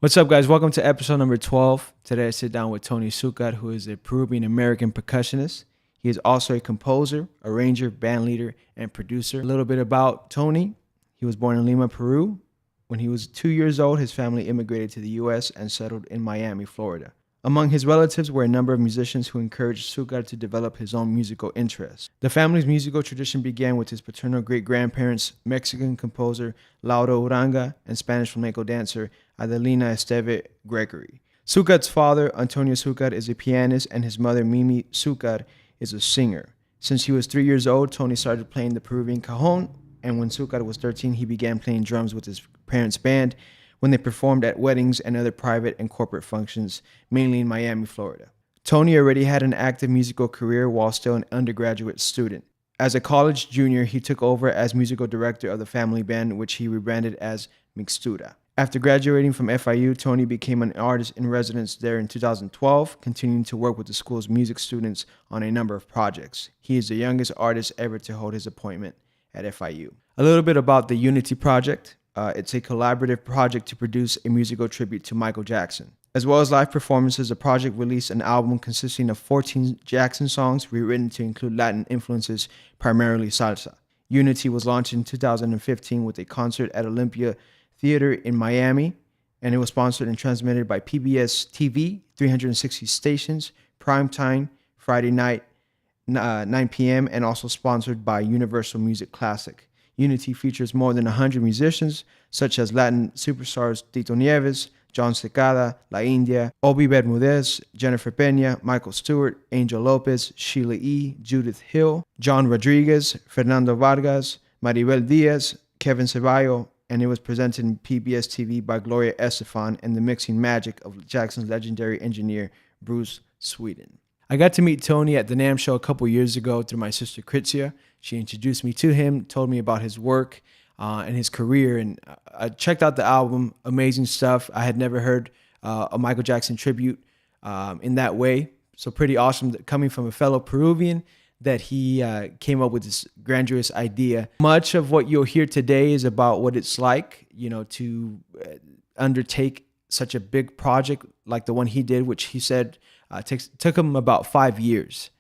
What's up, guys? Welcome to episode number 12. Today I sit down with Tony Succar, who is a Peruvian-American percussionist. He is also a composer, arranger, band leader, and producer. A little bit about Tony. He was born in Lima, Peru. When he was 2 years old, his family immigrated to the U.S. and settled in Miami, Florida. Among his relatives were a number of musicians who encouraged Succar to develop his own musical interests. The family's musical tradition began with his paternal great-grandparents, Mexican composer Lauro Uranga and Spanish flamenco dancer Adelina Esteve Gregory. Succar's father, Antonio Succar, is a pianist, and his mother, Mimi Succar, is a singer. Since he was 3 years old, Tony started playing the Peruvian cajon, and when Succar was 13, he began playing drums with his parents' band when they performed at weddings and other private and corporate functions, mainly in Miami, Florida. Tony already had an active musical career while still an undergraduate student. As a college junior, he took over as musical director of the family band, which he rebranded as Mixtura. After graduating from FIU, Tony became an artist in residence there in 2012, continuing to work with the school's music students on a number of projects. He is the youngest artist ever to hold his appointment at FIU. A little bit about the Unity Project. It's a collaborative project to produce a musical tribute to Michael Jackson. As well as live performances, the project released an album consisting of 14 Jackson songs rewritten to include Latin influences, primarily salsa. Unity was launched in 2015 with a concert at Olympia Theater in Miami, and it was sponsored and transmitted by PBS TV, 360 stations, primetime, Friday night, 9 p.m., and also sponsored by Universal Music Classic. Unity features more than 100 musicians, such as Latin superstars Tito Nieves, John Secada, La India, Obi Bermudez, Jennifer Peña, Michael Stewart, Angel Lopez, Sheila E., Judith Hill, John Rodriguez, Fernando Vargas, Maribel Diaz, Kevin Ceballo, and it was presented in PBS TV by Gloria Estefan and the mixing magic of Jackson's legendary engineer, Bruce Sweden. I got to meet Tony at the NAMM show a couple years ago through my sister Kritzia. She introduced me to him, told me about his work and his career, and I checked out the album. Amazing stuff. I had never heard a Michael Jackson tribute in that way, so pretty awesome that coming from a fellow Peruvian that he came up with this grandiose idea. Much of what you'll hear today is about what it's like, to undertake such a big project like the one he did, which he said took him about 5 years.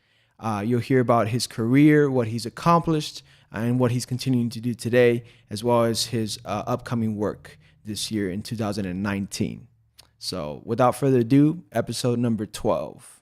You'll hear about his career, what he's accomplished, and what he's continuing to do today, as well as his upcoming work this year in 2019. So without further ado, episode number 12.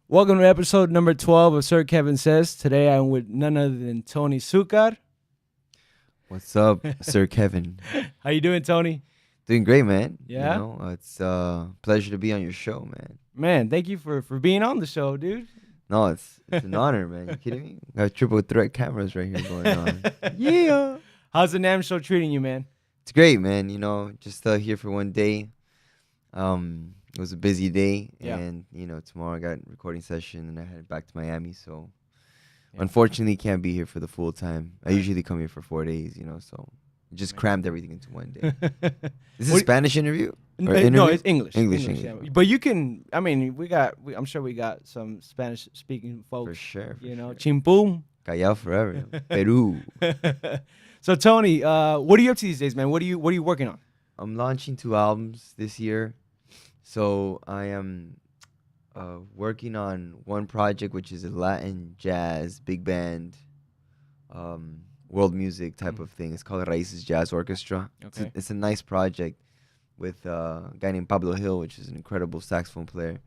Welcome to episode number 12 of Sir Kevin Says. Today I'm with none other than Tony Succar. What's up, Sir Kevin? How you doing, Tony? Doing great, man. Yeah? It's a pleasure to be on your show, man. Man, thank you for being on the show, dude. No, it's an honor, man. You kidding me? Got triple threat cameras right here going on. Yeah. How's the NAMM show treating you, man? It's great, man. Just here for one day. It was a busy day, Yeah. and tomorrow I got a recording session, and I headed back to Miami. So, unfortunately, can't be here for the full time. I usually come here for 4 days, so just crammed everything into one day. Is this a Spanish interview? No, it's English. English. Yeah. But you can. I mean, I'm sure we got some Spanish-speaking folks. For sure. Chimpum. Callao forever. Peru. So Tony, what are you up to these days, man? What are you working on? I'm launching 2 albums this year. So I am working on one project, which is a Latin jazz big band, world music type of thing. It's called Raíces Jazz Orchestra. Okay. It's a nice project with a guy named Pablo Hill, which is an incredible saxophone player,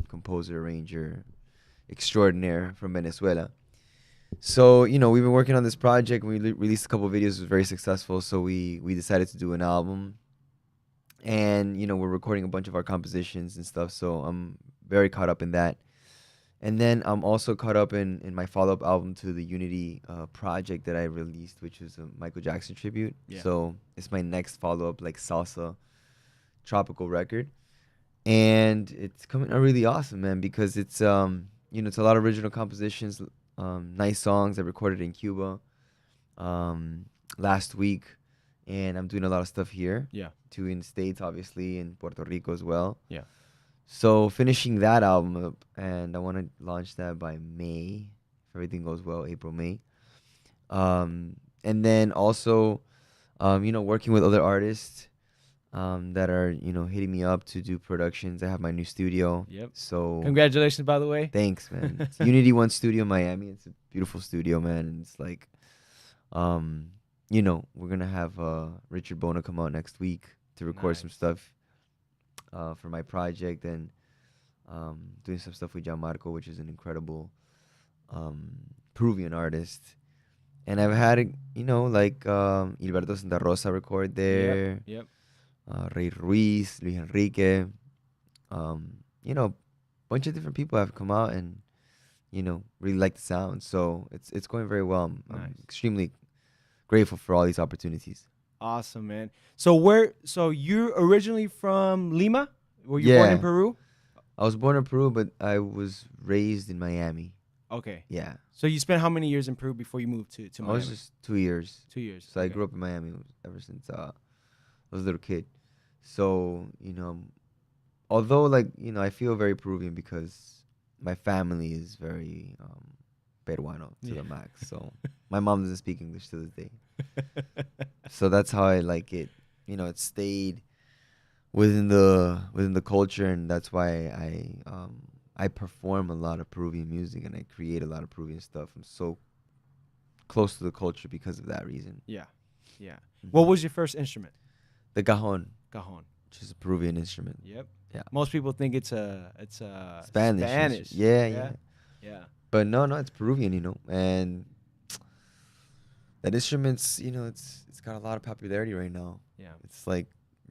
composer, arranger, extraordinaire from Venezuela. So, we've been working on this project. We released a couple of videos. It was very successful. So we decided to do an album. And, we're recording a bunch of our compositions and stuff. So I'm very caught up in that. And then I'm also caught up in my follow-up album to the Unity project that I released, which was a Michael Jackson tribute. Yeah. So it's my next follow-up, like salsa tropical record. and it's coming out really awesome, man, because it's it's a lot of original compositions, nice songs I recorded in Cuba last week, and I'm doing a lot of stuff here Yeah. too, in the States, obviously, in Puerto Rico as well. Yeah. So finishing that album up, and I want to launch that by May, if everything goes well, April, May. And then also, working with other artists that are, hitting me up to do productions. I have my new studio. Yep. So Congratulations, by the way. thanks, man. It's Unity One Studio in Miami. It's a beautiful studio, man. And it's like, we're gonna have Richard Bona come out next week to record some Nice. stuff for my project, and doing some stuff with Gianmarco, which is an incredible Peruvian artist. And I've had, Gilberto Santa Rosa record there, Yep. Ray Ruiz, Luis Enrique, bunch of different people have come out and, really like the sound. So it's going very well. I'm Nice. extremely grateful for all these opportunities. Awesome, man. So you're originally from Lima? Were you born in Yeah. Peru? I was born in Peru, but I was raised in Miami. Okay. Yeah. So you spent how many years in Peru before you moved to I Miami? was just 2 years. 2 years. So I Okay. grew up in Miami ever since I was a little kid. So, although I feel very Peruvian because my family is very Peruano to Yeah. the max. So my mom doesn't speak English to this day. So that's how I like it. It stayed within the culture, and that's why I perform a lot of Peruvian music and I create a lot of Peruvian stuff. I'm so close to the culture because of that reason. Yeah. Yeah. Mhm. What was your first instrument? The cajon, Cajon. which is a Peruvian instrument. Yep. Yeah. Most people think it's Spanish. Spanish. Yeah. Yeah. But no, it's Peruvian, and that instrument's, it's got a lot of popularity right now. Yeah. It's like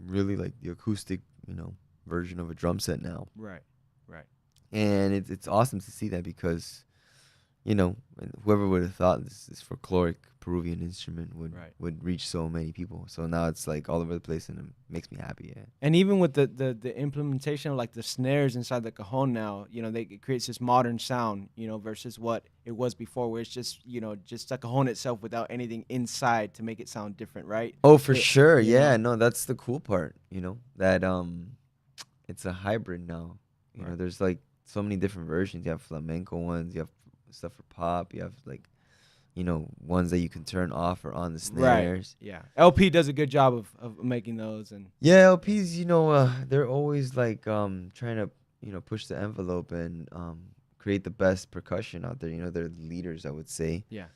really like the acoustic, version of a drum set now. Right. Right. And it's awesome to see that because, and whoever would have thought this folkloric Peruvian instrument would Right. would reach so many people. So now it's like all over the place, and it makes me happy. Yeah. And even with the implementation of like the snares inside the cajon now, it creates this modern sound, versus what it was before, where it's just, just the cajon itself without anything inside to make it sound different, right? Oh, for It- sure. you Yeah. know? No, that's the cool part. That it's a hybrid now. Right. There's like so many different versions. You have flamenco ones. You have stuff for pop. You have like, ones that you can turn off or on the snares. Yeah. LP does a good job of making those, and Yeah, LPs, they're always like trying to, push the envelope and create the best percussion out there. They're leaders, I would say. yeah.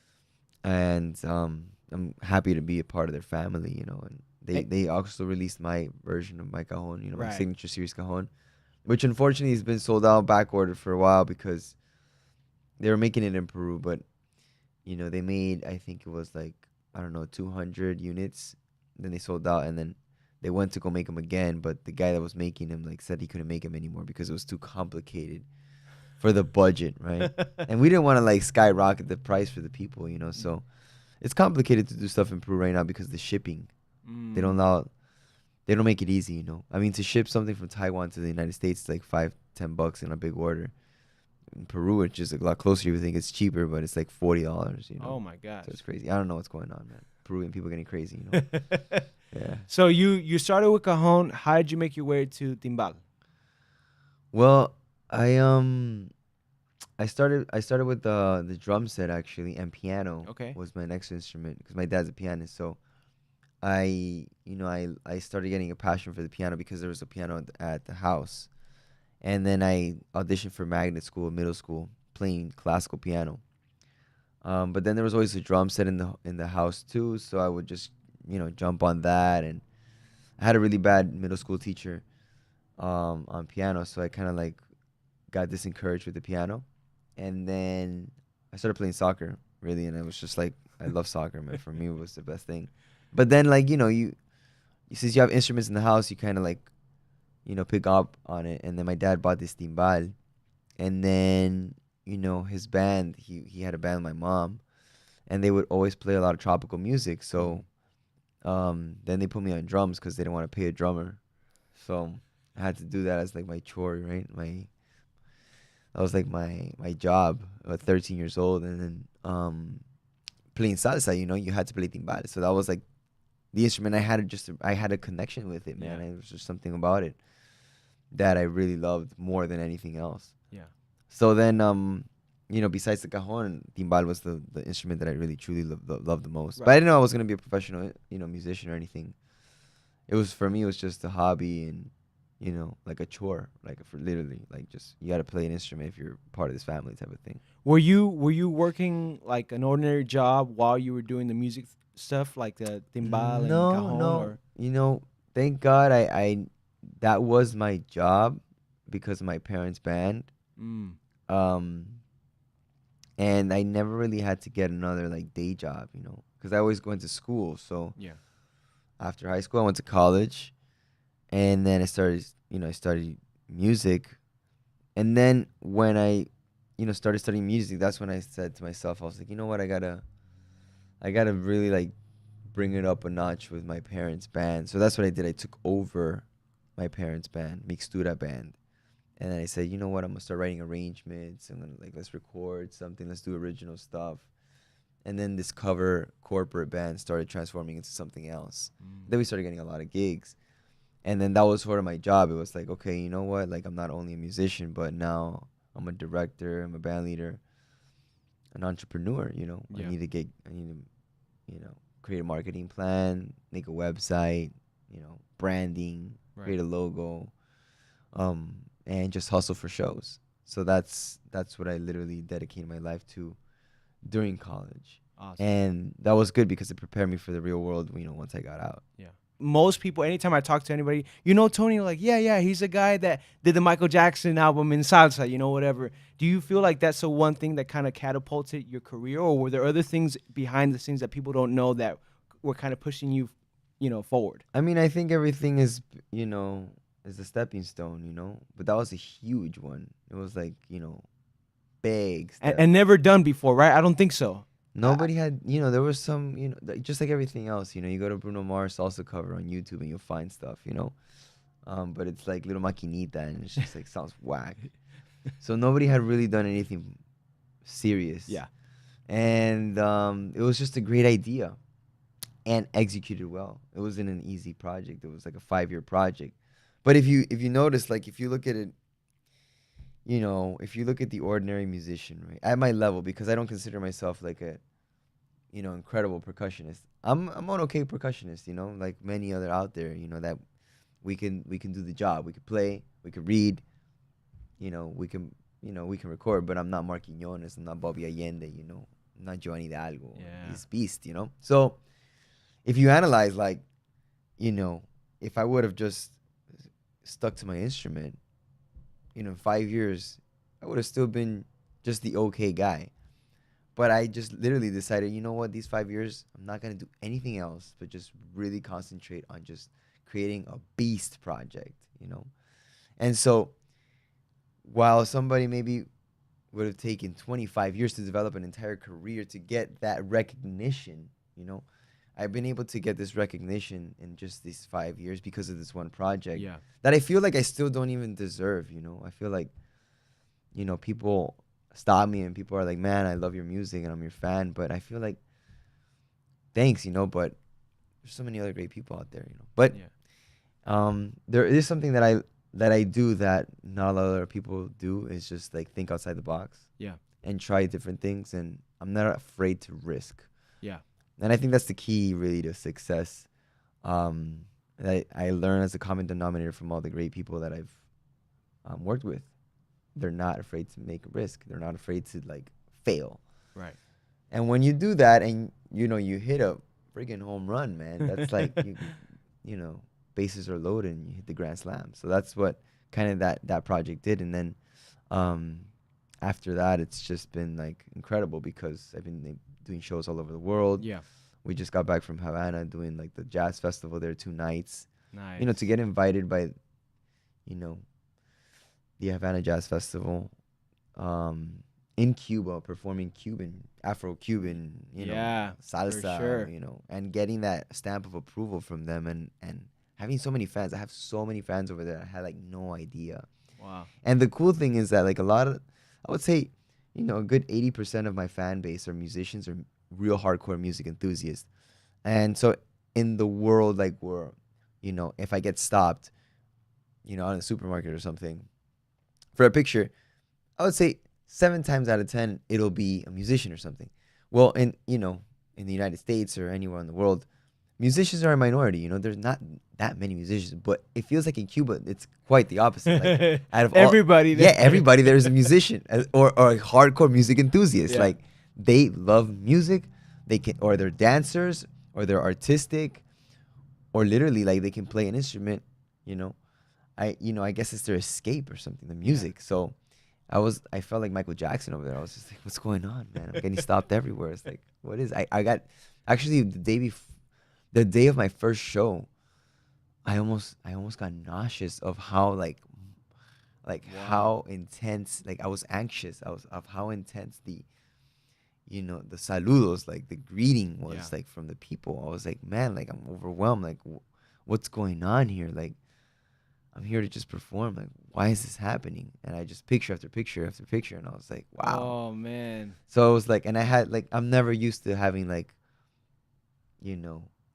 And I'm happy to be a part of their family, and they also released my version of my cajon, my Right. signature series cajon, which unfortunately has been sold out, back ordered for a while because they were making it in Peru, but they made, I think it was like, I don't know, 200 units. Then they sold out, and then they went to go make them again, but the guy that was making them said he couldn't make them anymore because it was too complicated for the budget, right? And we didn't want to skyrocket the price for the people, so it's complicated to do stuff in Peru right now because of the shipping. They don't make it easy, I mean, to ship something from Taiwan to the United States is like $5-10 in a big order. In Peru, which is a lot closer, you would think it's cheaper, but it's like $40, Oh my gosh. So it's crazy. I don't know what's going on, man. Peruvian people getting crazy, Yeah. So you started with cajon. How did you make your way to timbal? Well, I started with the drum set actually, and piano. Okay. Was my next instrument because my dad's a pianist. So I started getting a passion for the piano because there was a piano at the house. And then I auditioned for magnet school, middle school, playing classical piano. But then there was always a drum set in the house too, so I would just jump on that. And I had a really bad middle school teacher on piano, so I kind of got disencouraged with the piano. And then I started playing soccer, really, and it was just I love soccer, man. For me, it was the best thing. But then you since you have instruments in the house, you kind of pick up on it. And then my dad bought this timbal, and then his band, he had a band with my mom, and they would always play a lot of tropical music. So then they put me on drums because they didn't want to pay a drummer. So I had to do that as like my chore, right? That was like my job at 13 years old, and then playing salsa. You know, you had to play timbal, so that was like the instrument. I had a connection with it, man. Yeah. It was just something about it that I really loved more than anything else. Yeah. So then, you know, besides the cajon, timbal was the instrument that I really truly loved the most. But I Right. didn't know I was gonna be a professional, you know, musician or anything. It was, for me, it was just a hobby and, you know, like a chore, like for literally, like just you got to play an instrument if you're part of this family type of thing. Were you working like an ordinary job while you were doing the music stuff, like the timbal and No, cajon, no, or? you know, thank God I that was my job because of my parents' band. Mm. Um, and I never really had to get another like day job, you know, because I always went to school. So Yeah. after high school, I went to college, and then I studied music. And then when I, you know, started studying music, that's when I said to myself, I was like, you know what, I gotta really like bring it up a notch with my parents' band. So that's what I did. I took over my parents' band, Mixtura band. And then I said, you know what, I'm gonna start writing arrangements. I'm gonna like, let's record something, let's do original stuff. And then this cover corporate band started transforming into something else. Mm. Then we started getting a lot of gigs. And then that was sort of my job. It was like, okay, you know what? Like, I'm not only a musician, but now I'm a director, I'm a band leader, an entrepreneur, you know. Yeah. I need to, you know, create a marketing plan, make a website, you know, branding, Right. create a logo, and just hustle for shows. So that's what I literally dedicated my life to during college. Awesome. And that was good because it prepared me for the real world, you know, once I got out. Yeah. Most people, anytime I talk to anybody, Tony, like, yeah, he's a guy that did the Michael Jackson album in salsa, whatever. Do you feel like that's the one thing that kind of catapulted your career, or were there other things behind the scenes that people don't know that were kind of pushing you, forward? I mean, I think everything is, you know, is a stepping stone, you know, but that was a huge one. It was like, you know, big And, step. and never done before, right? I don't think so. Nobody had, you know, there was some, you know, just like everything else, you know, you go to Bruno Mars salsa cover on YouTube and you'll find stuff, you know, but it's like little maquinita and it's just like sounds whack. So nobody had really done anything serious. Yeah. And it was just a great idea and executed well. It wasn't an easy project. It was like a 5-year project. But if you notice, like if you look at it, you know, if you look at the ordinary musician, right, at my level, because I don't consider myself like a, you know, incredible percussionist. I'm an okay percussionist, you know, like many other out there, you know, that we can do the job. We could play, we could read, we can record, but I'm not Mark Quiñones, I'm not Bobby Allende, you know, I'm not Giovanni Hidalgo, Yeah. this beast, you know. So if you analyze, like, you know, if I would have just stuck to my instrument, you know, in 5 years, I would have still been just the okay guy. But I just literally decided, you know what, these 5 years, I'm not going to do anything else but just really concentrate on just creating a beast project, you know? And so while somebody maybe would have taken 25 years to develop an entire career to get that recognition, you know, I've been able to get this recognition in just these 5 years because of this one project Yeah. that I feel like I still don't even deserve, you know? I feel like, you know, people stop me and people are like, man, I love your music and I'm your fan. But I feel like, thanks, you know, but there's so many other great people out there, you know. But Yeah. there is something that I do that not a lot of other people do, is just like think outside the box Yeah. and try different things. And I'm not afraid to risk. Yeah. And I think that's the key really to success. That I learn as a common denominator from all the great people that I've worked with. They're not afraid to make a risk. They're not afraid to like fail. Right. And when you do that and you know you hit a friggin' home run, man, that's like you know, bases are loaded and you hit the grand slam. So that's what kind of that project did. And then after that, it's just been like incredible because I've been like, doing shows all over the world. Yeah. We just got back from Havana doing like the jazz festival there 2 nights. Nice. You know, to get invited by, you know, the Havana Jazz Festival, in Cuba, performing Afro-Cuban, you Yeah, know, salsa, sure. you know, and getting that stamp of approval from them and having so many fans. I have so many fans over there. I had like no idea. Wow. And the cool thing is that like a lot of, I would say, a good 80% of my fan base are musicians or real hardcore music enthusiasts. And so in the world, like where, if I get stopped, out in a supermarket or something for a picture, I would say 7 times out of 10, it'll be a musician or something. Well, in the United States or anywhere in the world, musicians are a minority. There's not that many musicians, but it feels like in Cuba, it's quite the opposite. Like out of Everybody there. yeah, everybody there is a musician or a hardcore music enthusiast. Yeah. Like they love music, they can, or they're dancers, or they're artistic, or literally like they can play an instrument. I guess it's their escape or something, the music. So I felt like Michael Jackson over there. I was just like, what's going on, man? I'm getting stopped everywhere. It's like, what is? I got actually the day of my first show, I almost got nauseous of how like Wow. how intense. Like I was anxious. I was of how intense the saludos, like the greeting was Yeah. like from the people. I was like, man, like I'm overwhelmed. Like what's going on here? Like I'm here to just perform. Like, why is this happening? And I just picture after picture after picture, and I was like, wow. Oh man. So it was like, and I had like, I'm never used to having like,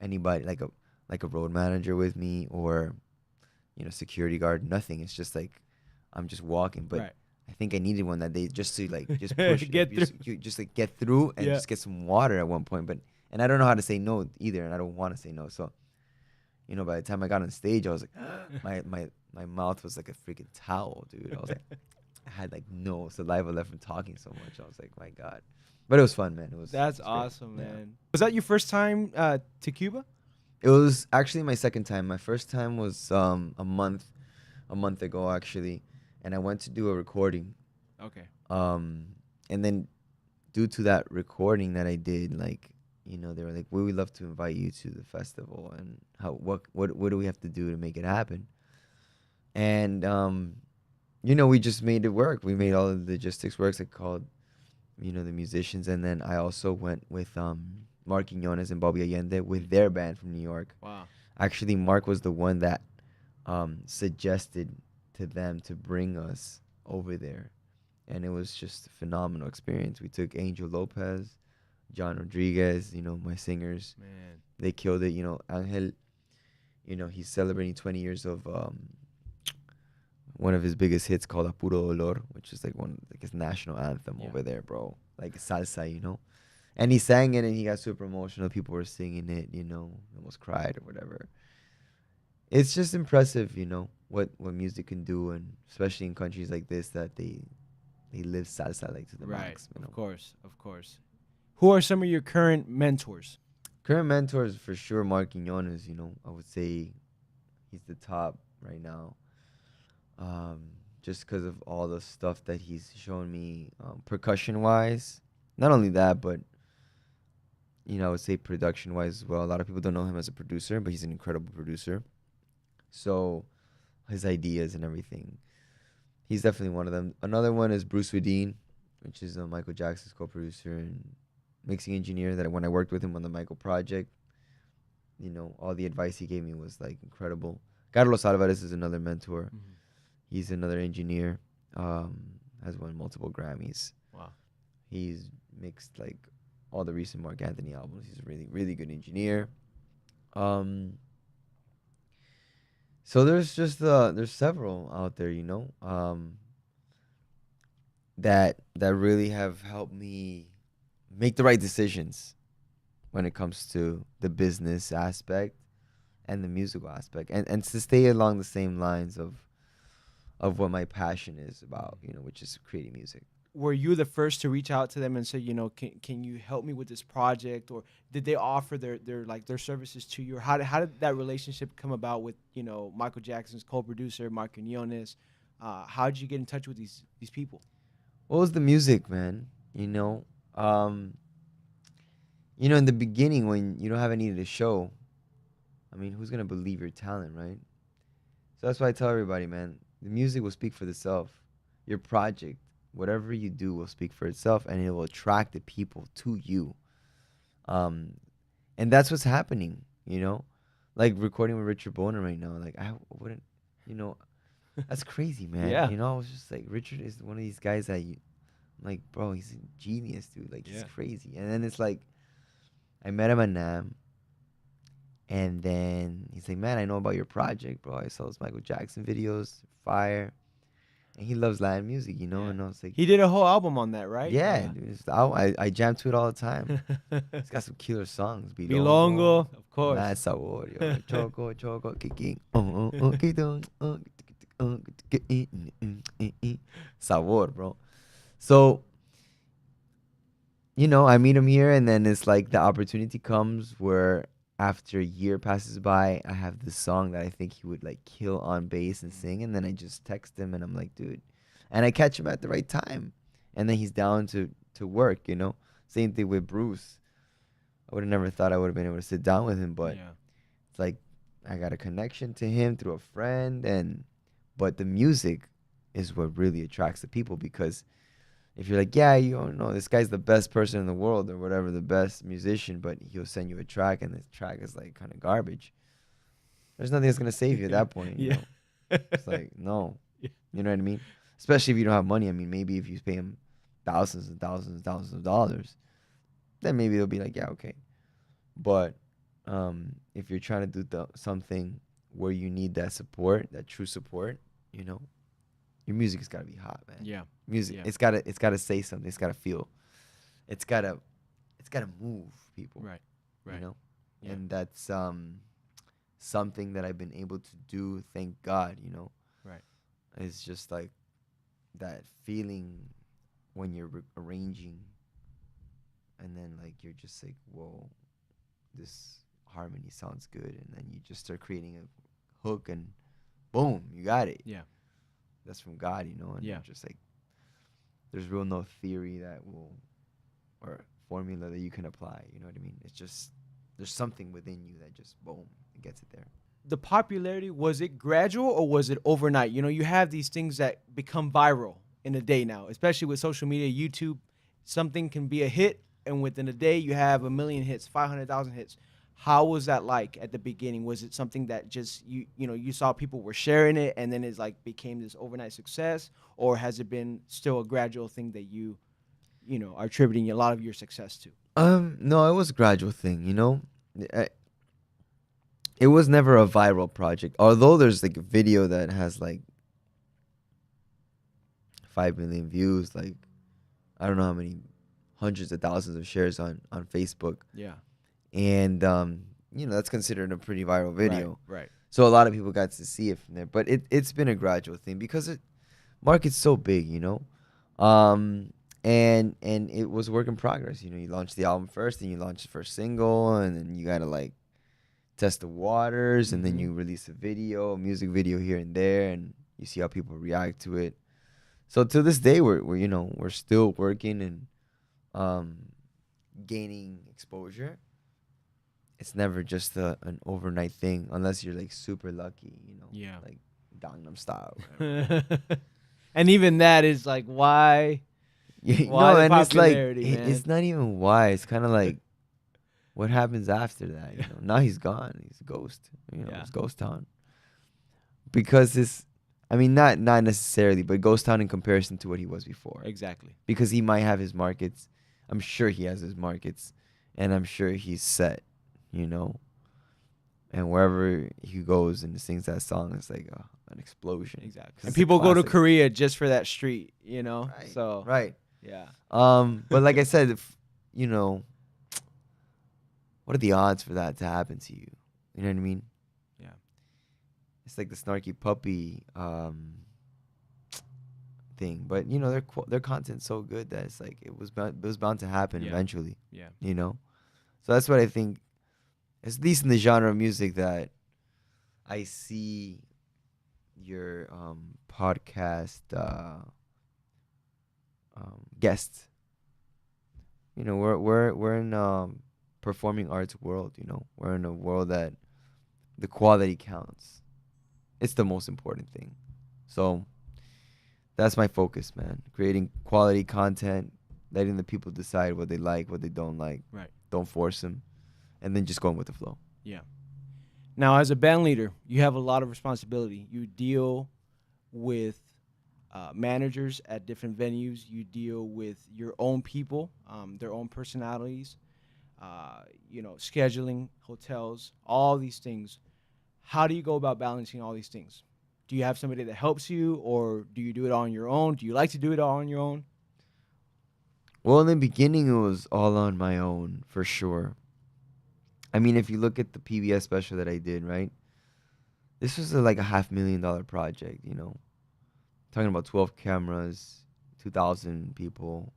anybody like a road manager with me or, security guard. Nothing. It's just like, I'm just walking. But Right. I think I needed one that they just to like just push, Get just like get through and Yeah. just get some water at one point. But and I don't know how to say no either, and I don't want to say no. So, by the time I got on stage, I was like, my mouth was like a freaking towel, dude. I was like, I had like no saliva left from talking so much. I was like, my God. But it was fun, man. That's it was great. awesome, Yeah. man. Was that your first time to Cuba? It was actually my second time. My first time was a month ago actually, and I went to do a recording. Okay. And then due to that recording that I did, like, they were like, we would love to invite you to the festival, and what do we have to do to make it happen? And we just made it work. We made all of the logistics work. I called, the musicians, and then I also went with Mark Quiñones and Bobby Allende with their band from New York. Wow. Actually, Mark was the one that suggested to them to bring us over there, and it was just a phenomenal experience. We took Angel Lopez, John Rodriguez, my singers. Man. They killed it. Angel, he's celebrating 20 years of one of his biggest hits called Apuro Dolor, which is like his national anthem over there, bro. Like salsa. And he sang it and he got super emotional. People were singing it, almost cried or whatever. It's just impressive, what music can do, and especially in countries like this that they live salsa like to the max. Of course. Who are some of your current mentors? Current mentors for sure, Mark Quiñones. I would say he's the top right now. Just because of all the stuff that he's shown me, percussion wise. Not only that, but I would say production wise as well. A lot of people don't know him as a producer, but he's an incredible producer. So his ideas and everything, he's definitely one of them. Another one is Bruce Wedin, which is Michael Jackson's co-producer and mixing engineer. That when I worked with him on the Michael project, all the advice he gave me was like incredible. Carlos Alvarez is another mentor. Mm-hmm. He's another engineer. Has won multiple Grammys. Wow. He's mixed like all the recent Mark Anthony albums. He's a really, really good engineer. So there's several out there, that really have helped me make the right decisions when it comes to the business aspect and the musical aspect, and to stay along the same lines of what my passion is about, which is creating music. Were you the first to reach out to them and say, can you help me with this project, or did they offer their services to you, or how did that relationship come about with Michael Jackson's co-producer Mark Quiñones? How did you get in touch with these people? What was the music, man? In the beginning when you don't have any to show, I mean, who's gonna believe your talent, right? So that's why I tell everybody, man, the music will speak for itself. Your project, whatever you do, will speak for itself, and it will attract the people to you. And that's what's happening, like recording with Richard Boner right now. Like I wouldn't, you know, that's crazy, man. Yeah. You know, I was just like, Richard is one of these guys that you, like, bro, he's a genius, dude. Like, he's Yeah. crazy. And then it's like, I met him at NAM, and then he's like, man, I know about your project, bro. I saw those Michael Jackson videos, fire. And he loves Latin music, you know? Yeah. And I was like, He did a whole album on that, right? yeah, dude, I jam to it all the time. It's got some killer songs. Bilongo, of course. Mad Sabor, yo. Choco, choco, kicking. Sabor, bro. So, you know, I meet him here, and then it's like the opportunity comes where after a year passes by, I have this song that I think he would like kill on bass and sing, and then I just text him, and I'm like, dude, and I catch him at the right time, and then he's down to work, you know. Same thing with Bruce. I would have never thought I would have been able to sit down with him, but Yeah. it's like I got a connection to him through a friend, but the music is what really attracts the people, because if you're like, yeah, you don't know, this guy's the best person in the world or whatever, the best musician, but he'll send you a track and the track is like kind of garbage, there's nothing that's gonna save you at that point. You Yeah. know? It's like, no, Yeah. you know what I mean? Especially if you don't have money. I mean, maybe if you pay him thousands and thousands and thousands of dollars, then maybe they'll be like, yeah, okay. But if you're trying to do something where you need that support, that true support, you know, your music has got to be hot, man. Yeah. Music, Yeah. it's got to say something. It's got to feel. It's got to move people. Right. Right. You know, Yeah. and that's something that I've been able to do. Thank God. You know. Right. It's just like that feeling when you're arranging, and then like you're just like, whoa, this harmony sounds good, and then you just start creating a hook, and boom, you got it. Yeah. That's from God, you know. And Yeah. you're just like, there's real no theory that will, or formula that you can apply. You know what I mean? It's just there's something within you that just boom, it gets it there. The popularity, was it gradual or was it overnight? You know, you have these things that become viral in a day now, especially with social media, YouTube. Something can be a hit, and within a day, you have 1 million hits, 500,000 hits. How was that like at the beginning? Was it something that just you know you saw people were sharing it, and then it's like became this overnight success, or has it been still a gradual thing that you know are attributing a lot of your success to? No, it was a gradual thing. You know, I, it was never a viral project. Although there's like a video that has like 5 million views, like I don't know how many hundreds of thousands of shares on Facebook, Yeah. and you know, that's considered a pretty viral video. Right. So a lot of people got to see it from there, but it's been a gradual thing because it market's so big, you know, and it was work in progress. You know, you launched the album first, and you launched the first single, and then you gotta like test the waters, and then Mhm. you release a music video here and there, and you see how people react to it. So to this day, we're you know, we're still working and gaining exposure. It's never just an overnight thing unless you're like super lucky, you know. Yeah. Like Gangnam Style. And even that is like, why? Why No, the and it's like popularity, man? it's not even why. It's kind of like what happens after that. You know, now he's gone. He's a ghost. You know, Yeah. it's ghost town. Because it's, I mean, not necessarily, but ghost town in comparison to what he was before. Exactly. Because he might have his markets. I'm sure he has his markets, and I'm sure he's set. You know, and wherever he goes and sings that song, it's like an explosion. Exactly. 'Cause And it's a people go to classic. Korea just for that street, you know? Right. So, Right. yeah. But like I said, you know, what are the odds for that to happen to you? You know what I mean? Yeah. It's like the snarky puppy thing, but you know, their content's so good that it's like it was bound to happen Yeah. eventually. Yeah. You know, so that's what I think. At least in the genre of music that I see your podcast guests. You know, we're in performing arts world. You know, we're in a world that the quality counts. It's the most important thing. So that's my focus, man. Creating quality content, letting the people decide what they like, what they don't like. Right. Don't force them, and then just going with the flow. Yeah. Now, as a band leader, you have a lot of responsibility. You deal with managers at different venues. You deal with your own people, their own personalities. Scheduling, hotels, all these things. How do you go about balancing all these things? Do you have somebody that helps you, or do you do it on your own? Do you like to do it all on your own? Well, in the beginning, it was all on my own for sure. I mean, if you look at the PBS special that I did, right? This was like a $500,000 project, you know. Talking about 12 cameras, 2,000 people,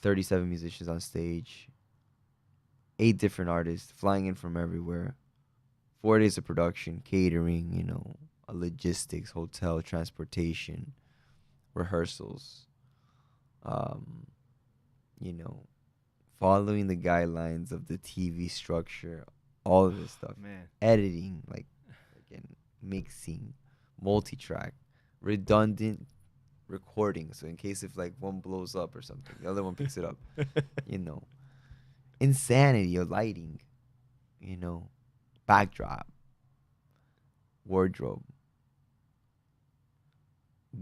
37 musicians on stage, 8 different artists flying in from everywhere, 4 days of production, catering, you know, logistics, hotel, transportation, rehearsals, um, you know, following the guidelines of the TV structure, all of this stuff, Man. editing, like again, mixing, multi-track, redundant recording. So in case if like one blows up or something, the other one picks it up. You know, insanity of lighting. You know, backdrop, wardrobe,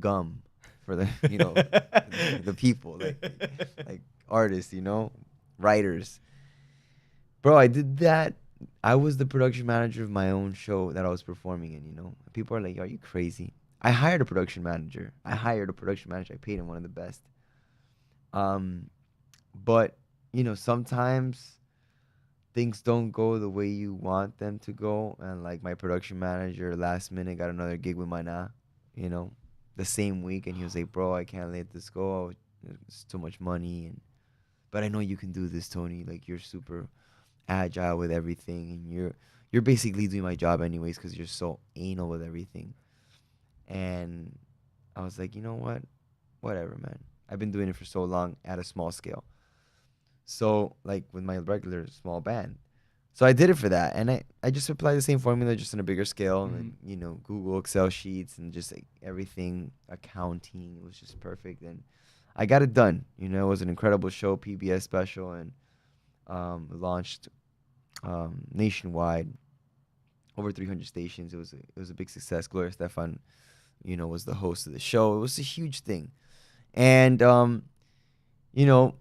gum for the the people like artists. You know, writers. Bro, I did that. I was the production manager of my own show that I was performing in, you know. People are like, "Are you crazy?" I hired a production manager. I paid him one of the best. Um, but, you know, sometimes things don't go the way you want them to go. And like my production manager last minute got another gig with Mana, you know, the same week. And he was like, "Bro, I can't let this go. It's too much money. But I know you can do this, Tony. Like you're super agile with everything, and you're basically doing my job anyways because you're so anal with everything." And I was like, you know what, whatever, man. I've been doing it for so long at a small scale, so like with my regular small band. So I did it for that, and I just applied the same formula just on a bigger scale, and you know, Google Excel sheets and just like everything, accounting. It was just perfect, and I got it done. You know, it was an incredible show, PBS special, and launched nationwide, over 300 stations. It was a big success. Gloria Stefan, you know, was the host of the show. It was a huge thing, and you know,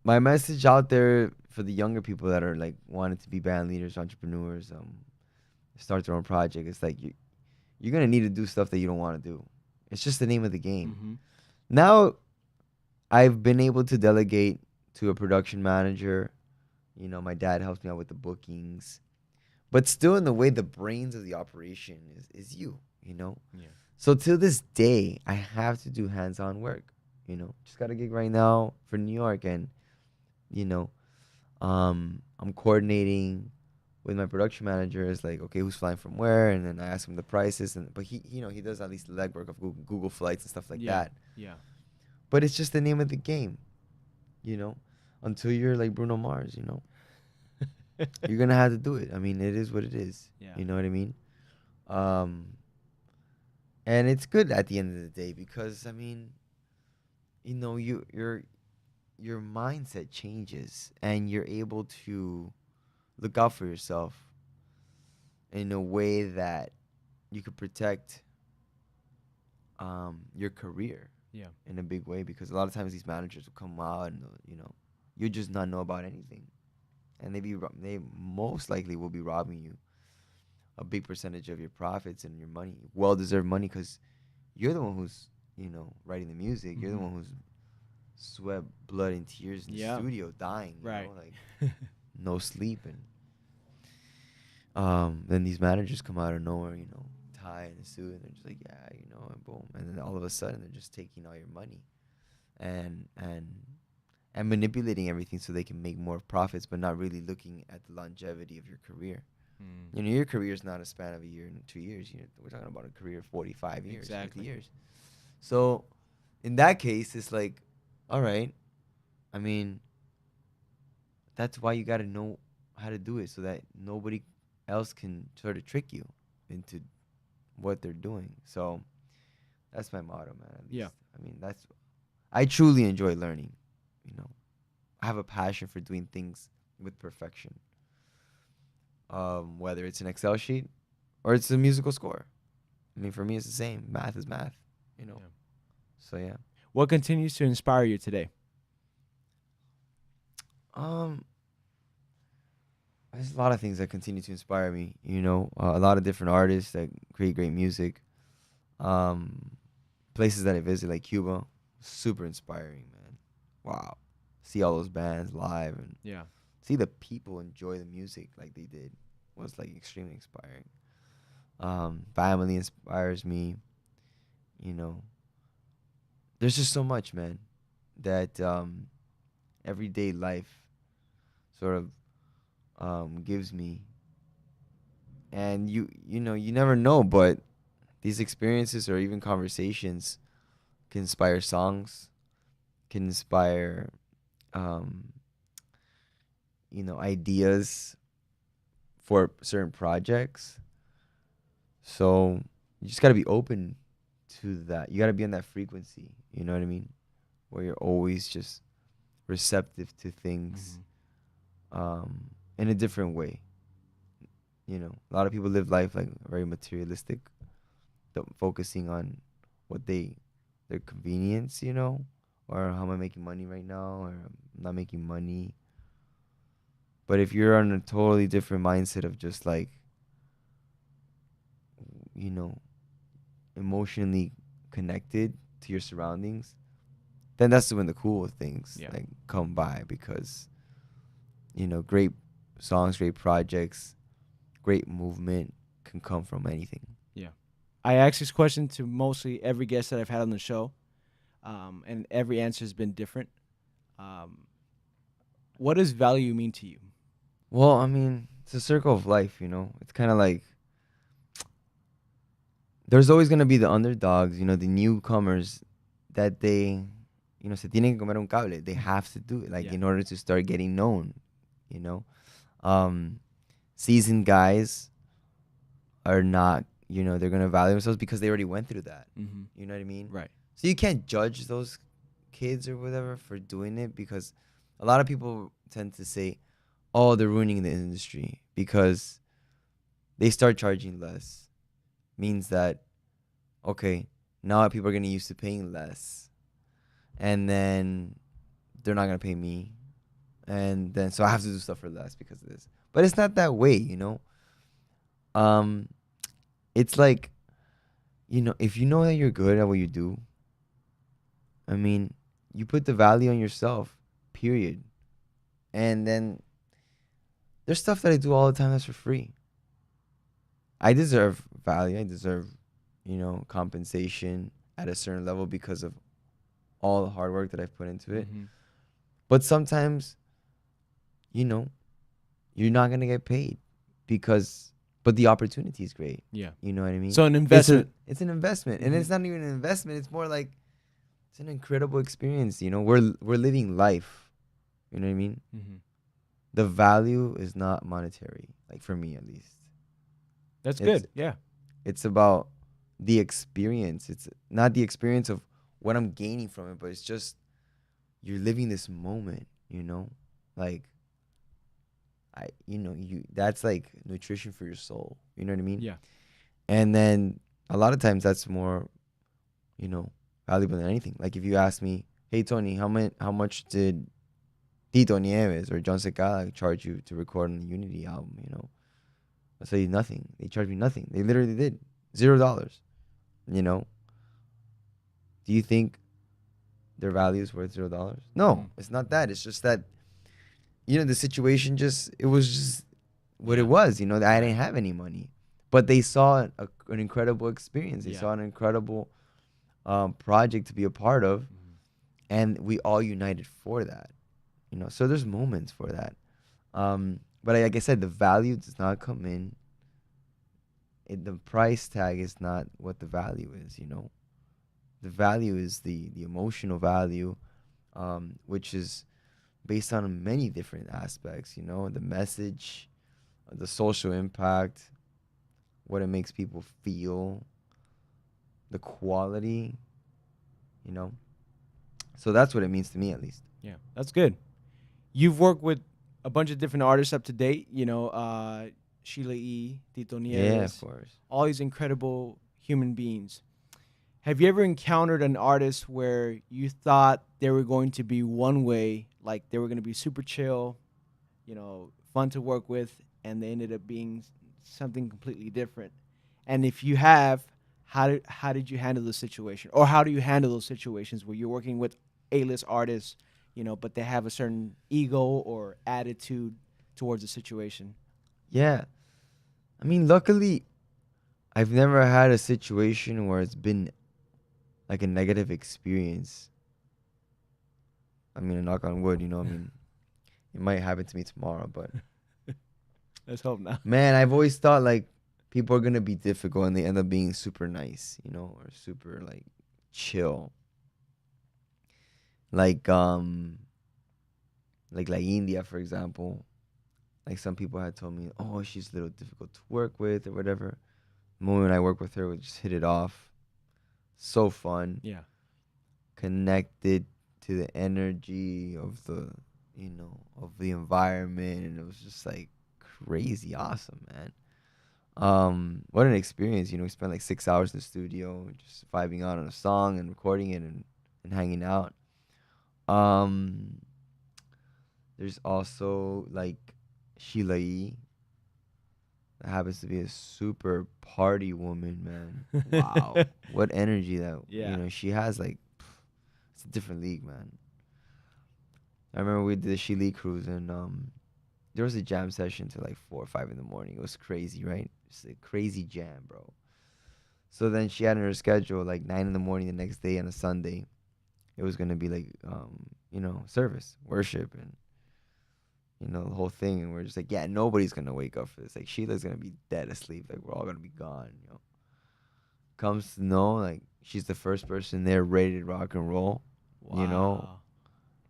my message out there for the younger people that are like wanting to be band leaders, entrepreneurs, start their own project. It's like you're gonna need to do stuff that you don't want to do. It's just the name of the game. Mm-hmm. Now I've been able to delegate to a production manager. You know, my dad helps me out with the bookings. But still, in the way, the brains of the operation is you know? Yeah. So till this day, I have to do hands-on work, you know? Just got a gig right now for New York, and, you know, I'm coordinating with my production manager. It's like, okay, who's flying from where? And then I ask him the prices. But he, you know, he does at least the legwork of Google flights and stuff like Yeah. that. Yeah. But it's just the name of the game, you know? Until you're like Bruno Mars, you know? You're gonna have to do it. I mean, it is what it is. Yeah. You know what I mean? Um, and it's good at the end of the day because I mean, you know, your mindset changes and you're able to look out for yourself in a way that you could protect your career Yeah. in a big way because a lot of times these managers will come out and you know you just not know about anything and they most likely will be robbing you a big percentage of your profits and your money, well-deserved money, because you're the one who's, you know, writing the music. You're the Mm-hmm. one who's sweat, blood, and tears in the Yeah. studio, dying. You Right. know, like no sleep, and then these managers come out of nowhere, you know, tie in a suit, and they're just like, yeah, you know, and boom, and then all of a sudden they're just taking all your money, and and and manipulating everything so they can make more profits, but not really looking at the longevity of your career. Mm. You know, your career is not a span of a year and 2 years. You know, we're talking about a career of 45 years, 50 Exactly. years. So, in that case, it's like, all right. I mean, that's why you got to know how to do it so that nobody else can sort of trick you into what they're doing. So, that's my motto, man. At Yeah. least, I mean, I truly enjoy learning. You know, I have a passion for doing things with perfection. whether it's an Excel sheet or it's a musical score. I mean, for me, it's the same. Math is math, you know. Yeah. So yeah. What continues to inspire you today? Um, there's a lot of things that continue to inspire me. You know, a lot of different artists that create great music. Um, Places that I visit, like Cuba, super inspiring, man. Wow, see all those bands live and Yeah. see the people enjoy the music like they did was like extremely inspiring. Family inspires me. You know, there's just so much, man, that everyday life sort of gives me. And you know, you never know, but these experiences or even conversations can inspire songs, can inspire um, you know, ideas for certain projects. So you just gotta be open to that. You gotta be on that frequency. You know what I mean? Where you're always just receptive to things in a different way. You know, a lot of people live life like very materialistic, focusing on what their convenience, you know, or how am I making money right now, or I'm not making money. But if you're on a totally different mindset of just like, you know, emotionally connected to your surroundings, then that's when the cool things Yeah. like come by, because you know, great songs, great projects, great movement can come from anything. Yeah. I ask this question to mostly every guest that I've had on the show, and every answer has been different. Um, what does value mean to you? Well, I mean, it's a circle of life, you know. It's kind of like there's always gonna be the underdogs, you know, the newcomers that they, you know, se tienen que comer un cable. They have to do it, like Yeah. in order to start getting known, you know. Um, Seasoned guys are not, you know, they're gonna value themselves because they already went through that. Mm-hmm. You know what I mean? Right. So you can't judge those kids or whatever for doing it, because a lot of people tend to say, "Oh, they're ruining the industry because they start charging less." Means that okay, now people are getting used to paying less, and then they're not gonna pay me, and then so I have to do stuff for less because of this. But it's not that way, you know. Um, it's like, you know, if you know that you're good at what you do, I mean, you put the value on yourself, period. And then there's stuff that I do all the time that's for free. I deserve value. I deserve, you know, compensation at a certain level because of all the hard work that I've put into it. Mm-hmm. But sometimes, you know, you're not gonna get paid because, but the opportunity is great. Yeah. You know what I mean? So an investment. It's an investment, and Mhm. it's not even an investment. It's more like it's an incredible experience. You know, we're living life. You know what I mean? Mm-hmm. The value is not monetary, like for me at least. That's It's good. Yeah. it's about the experience. It's not the experience of what I'm gaining from it, but it's just you're living this moment, you know? Like you know, you that's like nutrition for your soul. You know what I mean? Yeah. And then a lot of times that's more, you know, valuable than anything. Like if you ask me, "Hey Tony, how much did Tito Nieves or John Secada charge you to record on the Unity album?" You know, I say nothing. They charged me nothing. They literally did $0. You know, do you think their value is worth $0? No, Mm. it's not that. It's just that, you know, the situation just it was just what Yeah. it was. You know, I Right. didn't have any money, but they saw an incredible experience. They Yeah. saw an incredible project to be a part of, Mhm. and we all united for that. You know, so there's moments for that. But like I said, the value does not come in. The price tag is not what the value is. You know, the value is the emotional value, which is based on many different aspects. You know, the message, the social impact, what it makes people feel, the quality. You know, so that's what it means to me, at least. Yeah. That's good. You've worked with a bunch of different artists up to date. Sheila E., Tito Yeah, of Nieves, course. all these incredible human beings. Have you ever encountered an artist where you thought they were going to be one way, like they were going to be super chill, fun to work with, and they ended up being something completely different? And if you have, how did you handle the situation, or how do you handle those situations where you're working with A-list artists, but they have a certain ego or attitude towards the situation? Yeah. I mean, luckily, I've never had a situation where it's been like a negative experience. I mean, knock on wood, I mean, it might happen to me tomorrow, but Let's hope not. man, I've always thought like people are gonna be difficult and they end up being super nice, or super like chill. Like like India, for example. Like some people had told me, oh, she's a little difficult to work with or whatever. The moment I work with her, we just hit it off. So fun. Yeah. Connected to the energy of the environment, and it was just like crazy awesome, man. What an experience. We spent like 6 hours in the studio just vibing out on a song and recording it and hanging out. um there's also like Sheila E. that happens to be a super party woman, man. Wow. What energy that Yeah. she has. Like, it's a different league, man. I remember we did the Chile cruise, and there was a jam session till like 4 or 5 in the morning. It was crazy, right? It's a crazy jam, bro. So then she had in her schedule like 9 in the morning the next day on a Sunday. It was gonna be like service, worship, and the whole thing. And we're just like, yeah, nobody's gonna wake up for this. Like Sheila's gonna be dead asleep. Like we're all gonna be gone. Comes to know, like she's the first person there ready to rock and roll. You know, Wow.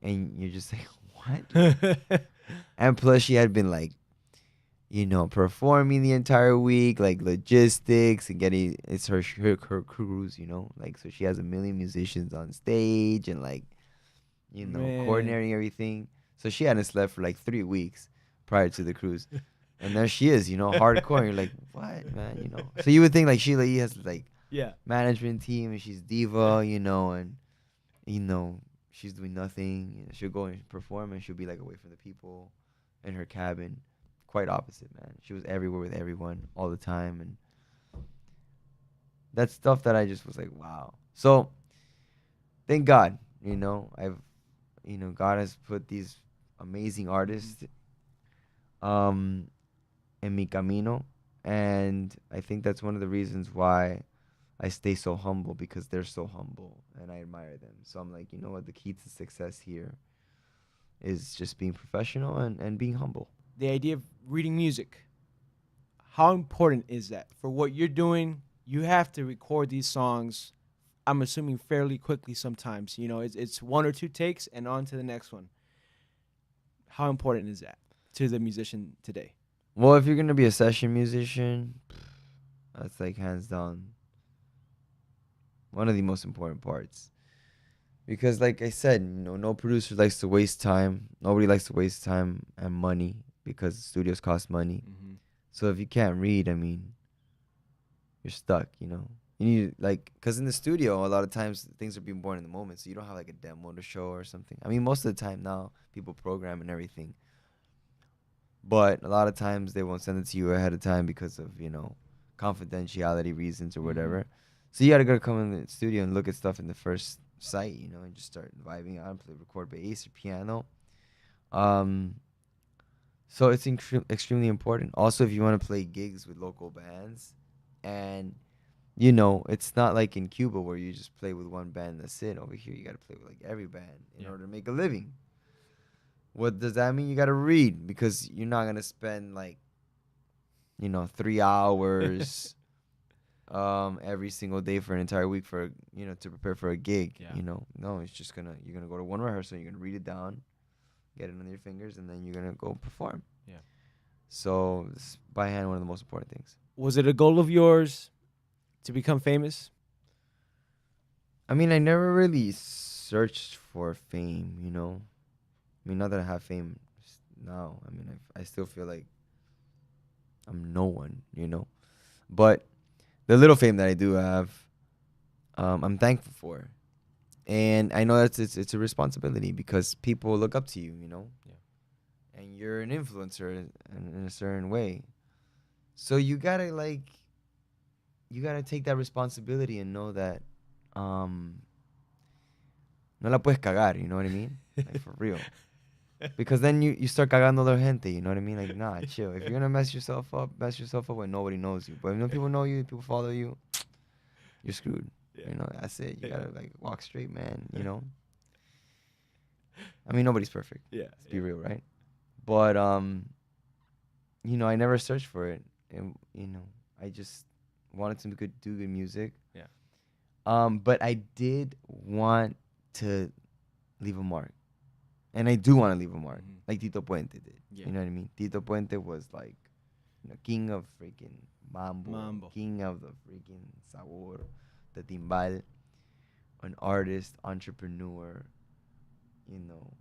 and you're just like, what? And plus, she had been like, performing the entire week, like logistics and getting it's her cruise, like so she has a million musicians on stage and like, Man. coordinating everything. So she hadn't slept for like 3 weeks prior to the cruise, and there she is, hardcore. And you're like, what, man, So you would think like Sheila E has like Yeah. management team and she's diva, and you know she's doing nothing. She'll go and perform and she'll be like away from the people in her cabin. Quite opposite, man. She was everywhere with everyone all the time, and that's stuff that I just was like, wow. So thank God, God has put these amazing artists um in mi camino, and I think that's one of the reasons why I stay so humble, because they're so humble and I admire them. So I'm like, you know what, the key to success here is just being professional and being humble. The idea of reading music, how important is that? For what you're doing, you have to record these songs, I'm assuming fairly quickly sometimes. It's one or two takes and on to the next one. How important is that to the musician today? Well, if you're gonna be a session musician, that's like hands down one of the most important parts. Because like I said, no producer likes to waste time. Nobody likes to waste time and money because studios cost money. Mm-hmm. So if you can't read, I mean, you're stuck. You need like, cause in the studio, a lot of times things are being born in the moment, so you don't have like a demo to show or something. I mean, most of the time now people program and everything, but a lot of times they won't send it to you ahead of time because of confidentiality reasons or Mm-hmm. whatever. So you gotta go come in the studio and look at stuff in the first sight, and just start vibing out, play record bass or piano. Um, so it's extremely important. Also, if you want to play gigs with local bands, and it's not like in Cuba where you just play with one band and that's it. Over here, you got to play with like every band in Yeah. order to make a living. What does that mean? You got to read, because you're not going to spend like, 3 hours every single day for an entire week for, to prepare for a gig. Yeah. No, it's just you're going to go to one rehearsal, you're going to read it down, get it on your fingers, and then you're going to go perform. Yeah. So it's by hand one of the most important things. Was it a goal of yours to become famous? I mean, I never really searched for fame, I mean, not that I have fame now. I mean, I still feel like I'm no one, you know. But the little fame that I do have, I'm thankful for. And I know that it's a responsibility because people look up to you, you know. Yeah. And you're an influencer in a certain way. So you gotta take that responsibility and know that no la puedes cagar, you know what I mean? Like for real. Because then you start cagando other gente, you know what I mean? Like, nah, chill. If you're gonna mess yourself up when nobody knows you. But when people know you, people follow you, you're screwed. Yeah. You know, that's it. You gotta like walk straight, man, you know? I mean, nobody's perfect. Yeah. Let's be real, right? But you know, I never searched for it. And you know, I just wanted to do good music. Yeah. But I did want to leave a mark. And I do want to leave a mark, like Tito Puente did. Yeah. You know what I mean? Tito Puente was like, you know, king of freaking mambo, king of the freaking sabor, the timbal, an artist, entrepreneur, you know,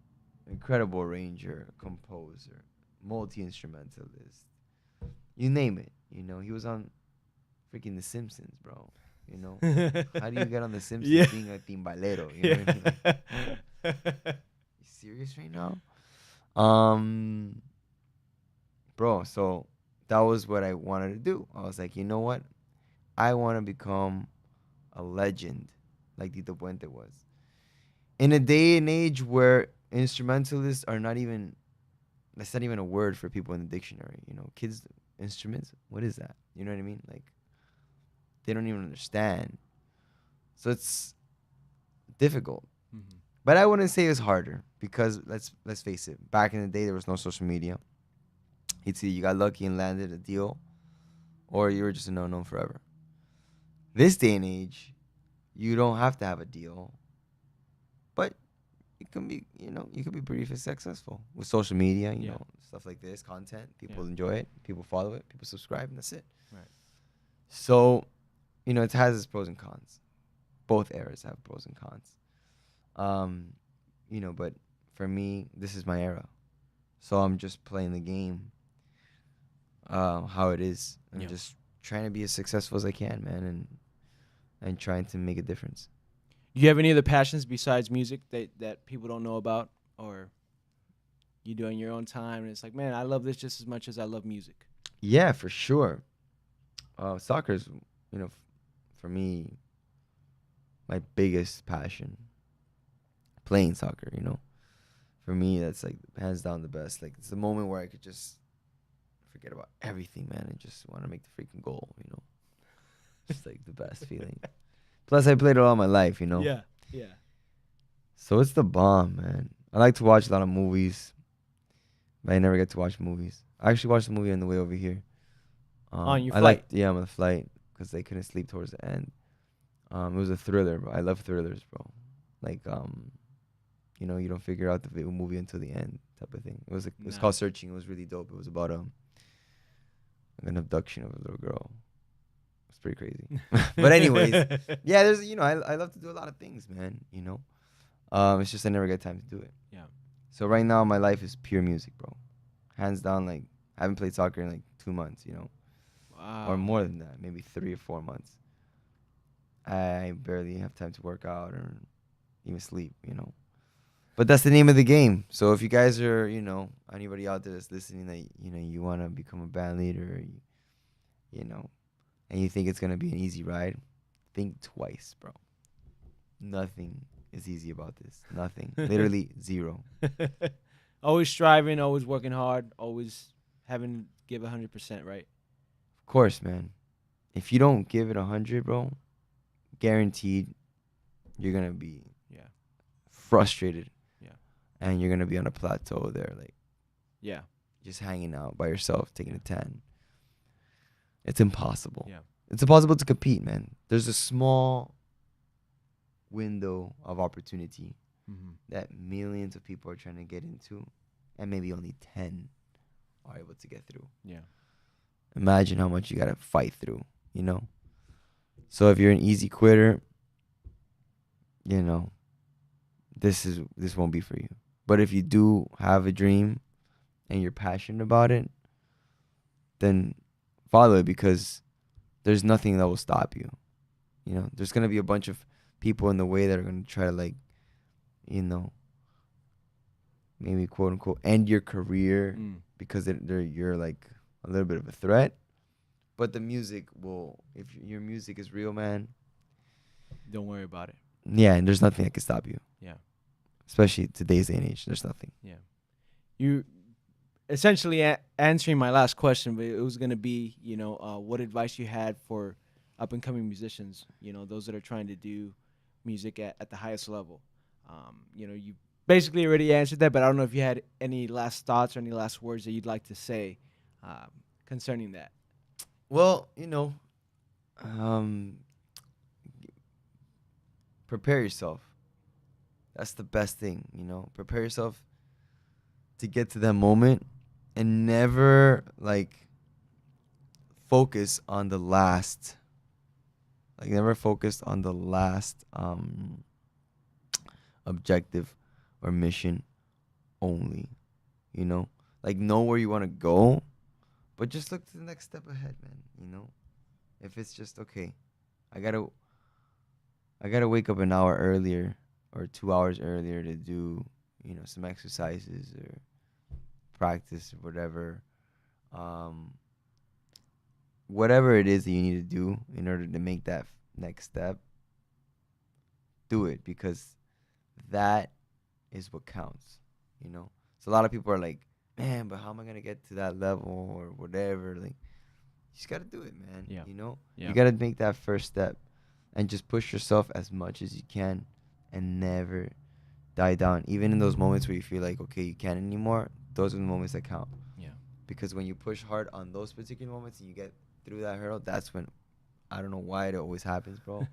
incredible arranger, composer, multi-instrumentalist, you name it. You know, he was on freaking The Simpsons, bro. You know, how do you get on The Simpsons being a timbalero? You know what I mean? Like, you serious right now? Bro, so that was what I wanted to do. I was like, you know what? I want to become a legend like Tito Puente was. In a day and age where instrumentalists are not even, that's not even a word for people in the dictionary. You know, kids, instruments, what is that? You know what I mean? Like, they don't even understand. So it's difficult. But I wouldn't say it's harder because let's face it. Back in the day, there was no social media. It's either you got lucky and landed a deal, or you were just a no-no forever. This day and age, you don't have to have a deal, but it can be, you know, you could be pretty successful with social media. You know, stuff like this, content. People enjoy it, people follow it, people subscribe, and that's it. Right. So, you know, it has its pros and cons. Both eras have pros and cons. You know, but for me, this is my era. So I'm just playing the game how it is. I'm just trying to be as successful as I can, man, and trying to make a difference. Do you have any other passions besides music that people don't know about, or you do in your own time and it's like, man, I love this just as much as I love music? Yeah, for sure. Soccer's, you know, for me, my biggest passion. Playing soccer, you know. For me, that's like hands down the best. Like, it's the moment where I could just forget about everything, man, and just want to make the freaking goal, you know. It's like the best feeling. Plus, I played it all my life, you know. Yeah. So it's the bomb, man. I like to watch a lot of movies, but I never get to watch movies. I actually watched the movie on the way over here. On your flight? I'm on the flight because I couldn't sleep towards the end. It was a thriller, bro. I love thrillers, bro. Like, you know, you don't figure out the movie until the end, type of thing. It was called Searching. It was really dope. It was about an abduction of a little girl. It's pretty crazy. But anyways, yeah, there's, you know, I love to do a lot of things, man. You know, it's just I never get time to do it. Yeah. So right now my life is pure music, bro. Hands down. Like, I haven't played soccer in like 2 months, you know. Wow. Or more than that, maybe 3 or 4 months. I barely have time to work out or even sleep, you know. But that's the name of the game. So if you guys are, you know, anybody out there that's listening that, you know, you want to become a band leader, you know, and you think it's going to be an easy ride, think twice, bro. Nothing is easy about this. Nothing. Literally zero. Always striving, always working hard, always having to give 100%, right? Of course, man. If you don't give it 100, bro, guaranteed you're going to be frustrated. Yeah. And you're going to be on a plateau there, like, just hanging out by yourself, taking a 10. It's impossible. Yeah. It's impossible to compete, man. There's a small window of opportunity that millions of people are trying to get into, and maybe only 10 are able to get through. Yeah. Imagine how much you got to fight through, you know? So if you're an easy quitter, you know, this won't be for you. But if you do have a dream and you're passionate about it, then follow it, because there's nothing that will stop you. You know, there's gonna be a bunch of people in the way that are gonna try to, like, you know, maybe quote unquote end your career because you're like a little bit of a threat. But the music will, if your music is real, man, Don't worry about it. yeah, and there's nothing that can stop you. Yeah. Especially today's day and age, there's nothing. Yeah. You essentially answering my last question, but it was going to be, you know, what advice you had for up and coming musicians, you know, those that are trying to do music at the highest level. You know, you basically already answered that, but I don't know if you had any last thoughts or any last words that you'd like to say concerning that. Well, you know, prepare yourself. That's the best thing, you know. Prepare yourself to get to that moment, and never, like, focus on the last. Like, never focus on the last objective or mission only, you know. Like, know where you want to go, but just look to the next step ahead, man, you know. If it's just, okay, I gotta wake up an hour earlier or 2 hours earlier to do, you know, some exercises or practice or whatever. Whatever it is that you need to do in order to make that next step, do it, because that is what counts, you know. So a lot of people are like, man, but how am I gonna get to that level or whatever? Like, you just gotta do it, man. Yeah. You know, Yeah. you gotta make that first step and just push yourself as much as you can, and never die down. Even in those moments where you feel like, okay, you can't anymore, those are the moments that count. Yeah. Because when you push hard on those particular moments and you get through that hurdle, that's when, I don't know why it always happens, bro.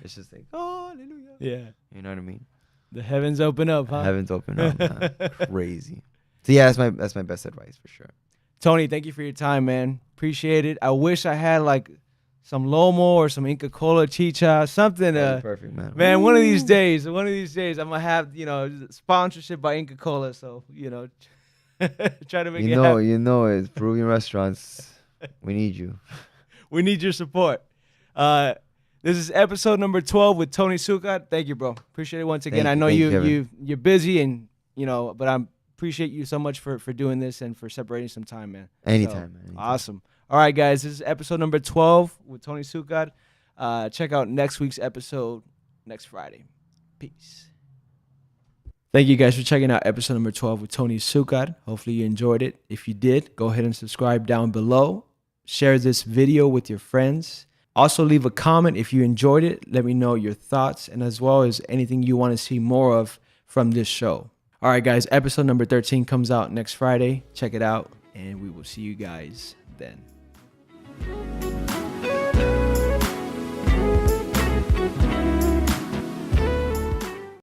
It's just like, oh, hallelujah. Yeah. You know what I mean? The heavens open up, huh? Heavens open up, man. Crazy. So yeah, that's my best advice for sure. Tony, thank you for your time, man. Appreciate it. I wish I had like some Lomo or some Inca Cola Chicha, something. Perfect, man. Man, one of these days, I'm gonna have, you know, sponsorship by Inca Cola. So, you know, try to make it happen. You know, it's Peruvian restaurants. We need you. We need your support. This is episode number 12 with Tony Succar. Thank you, bro. Appreciate it once again. I know you're busy, and you know, but I appreciate you so much for doing this and for separating some time, man. Anytime, man. Anytime. Awesome. All right, guys. This is episode number 12 with Tony Succar. Check out next week's episode next Friday. Peace. Thank you guys for checking out episode number 12 with Tony Succar. Hopefully you enjoyed it. If you did, go ahead and subscribe down below. Share this video with your friends. Also, leave a comment if you enjoyed it. Let me know your thoughts, and as well as anything you want to see more of from this show. All right, guys. Episode number 13 comes out next Friday. Check it out, and we will see you guys then.